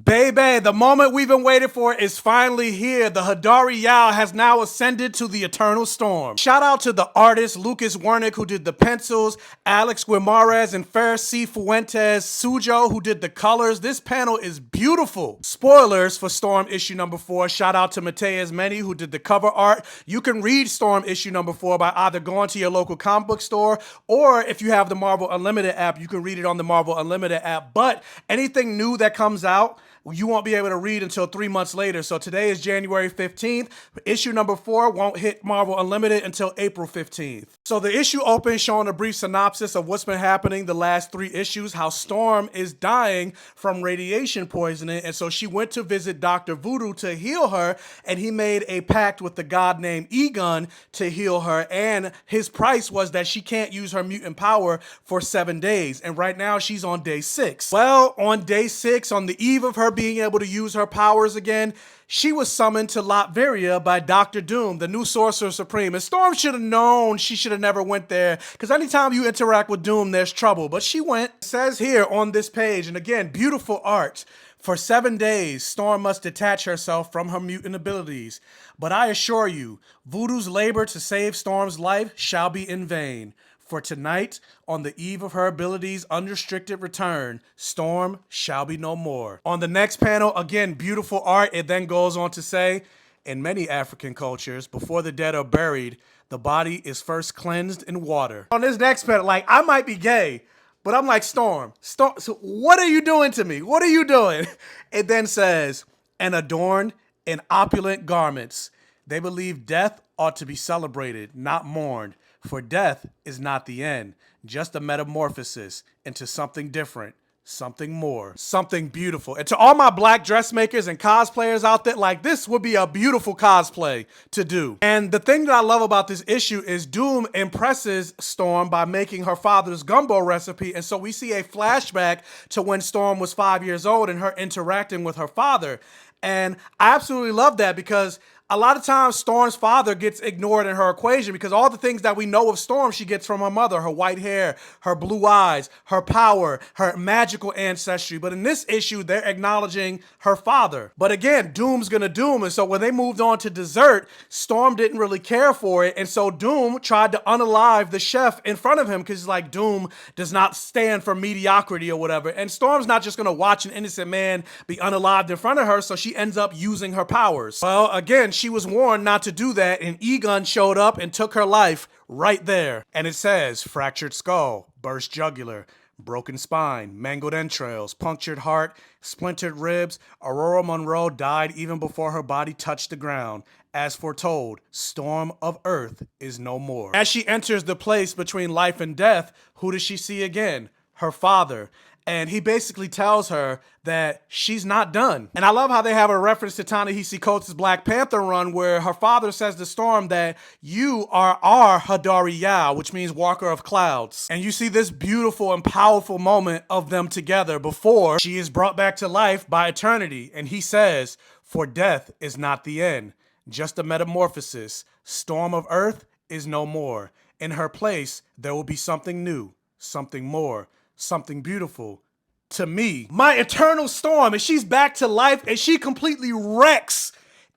Baby, the moment we've been waiting for is finally here. The Hadari Yao has now ascended to the Eternal Storm. Shout out to the artists Lucas Wernick, who did the pencils, Alex Guimarães and Fer C. Fuentes, Sujo, who did the colors. This panel is beautiful. Spoilers for Storm issue number 4. Shout out to Mateus Meni, who did the cover art. You can read Storm issue number 4 by either going to your local comic book store, or if you have the Marvel Unlimited app, you can read it on the Marvel Unlimited app. But anything new that comes out, you won't be able to read until 3 months later. So today is January 15th. Issue number 4 won't hit Marvel Unlimited until April 15th. So the issue opens showing a brief synopsis of what's been happening the last 3 issues, how Storm is dying from radiation poisoning. And so she went to visit Dr. Voodoo to heal her, and he made a pact with the god named Egon to heal her. And his price was that she can't use her mutant power for 7 days. And right now she's on day 6. Well, on day 6, on the eve of her being able to use her powers again, she was summoned to Latveria by Dr. Doom, the new Sorcerer Supreme. And Storm should have known she should have never went there, because anytime you interact with Doom, there's trouble. But she went. It says here on this page, and again, beautiful art, for 7 days, Storm must detach herself from her mutant abilities. But I assure you, Voodoo's labor to save Storm's life shall be in vain. For tonight, on the eve of her abilities' unrestricted return, Storm shall be no more. On the next panel, again, beautiful art. It then goes on to say, in many African cultures, before the dead are buried, the body is first cleansed in water. On this next panel, like, I might be gay, but I'm like, Storm, so what are you doing to me? What are you doing? It then says, and adorned in opulent garments. They believe death ought to be celebrated, not mourned. For death is not the end, just a metamorphosis into something different, something more, something beautiful. And to all my black dressmakers and cosplayers out there, like, this would be a beautiful cosplay to do. And the thing that I love about this issue is Doom impresses Storm by making her father's gumbo recipe. And so we see a flashback to when Storm was 5 years old and her interacting with her father. And I absolutely love that, because a lot of times Storm's father gets ignored in her equation, because all the things that we know of Storm, she gets from her mother: her white hair, her blue eyes, her power, her magical ancestry. But in this issue, they're acknowledging her father. But again, Doom's gonna Doom. And so when they moved on to dessert, Storm didn't really care for it. And so Doom tried to unalive the chef in front of him, because like, Doom does not stand for mediocrity or whatever. And Storm's not just gonna watch an innocent man be unalived in front of her, so she ends up using her powers. Well, again, she was warned not to do that, and Egon showed up and took her life right there. And it says, fractured skull, burst jugular, broken spine, mangled entrails, punctured heart, splintered ribs. Aurora Monroe died even before her body touched the ground. As foretold, Storm of Earth is no more. As she enters the place between life and death, who does she see again? Her father. And he basically tells her that she's not done. And I love how they have a reference to Ta-Nehisi Coates' Black Panther run, where her father says to Storm that you are our Hadari Yao, which means Walker of Clouds. And you see this beautiful and powerful moment of them together before she is brought back to life by eternity. And he says, for death is not the end, just a metamorphosis. Storm of Earth is no more. In her place, there will be something new, something more, something beautiful to me. My eternal Storm, and she's back to life, and she completely wrecks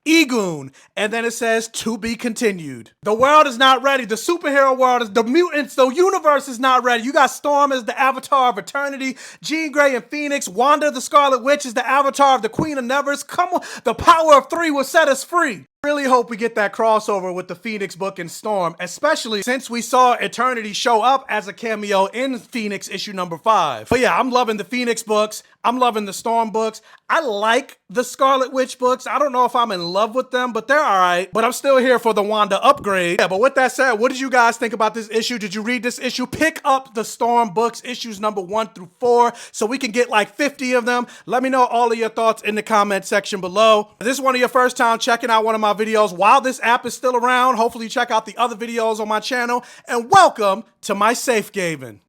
Egon. And then it says, to be continued. The world is not ready. The superhero world is, the mutants, the universe is not ready. You got Storm as the avatar of eternity, Jean Grey and Phoenix, Wanda the Scarlet Witch is the avatar of the Queen of Nevers. Come on, the power of 3 will set us free. Really hope we get that crossover with the Phoenix book and Storm, especially since we saw Eternity show up as a cameo in Phoenix issue number 5. But yeah, I'm loving the Phoenix books. I'm loving the Storm books. I like the Scarlet Witch books. I don't know if I'm in love with them, but they're all right. But I'm still here for the Wanda upgrade. Yeah, but with that said, what did you guys think about this issue? Did you read this issue? Pick up the Storm books, issues number 1 through 4, so we can get like 50 of them. Let me know all of your thoughts in the comment section below. If this is one of your first time checking out one of my videos while this app is still around, hopefully you check out the other videos on my channel, and welcome to my Safe Gayven.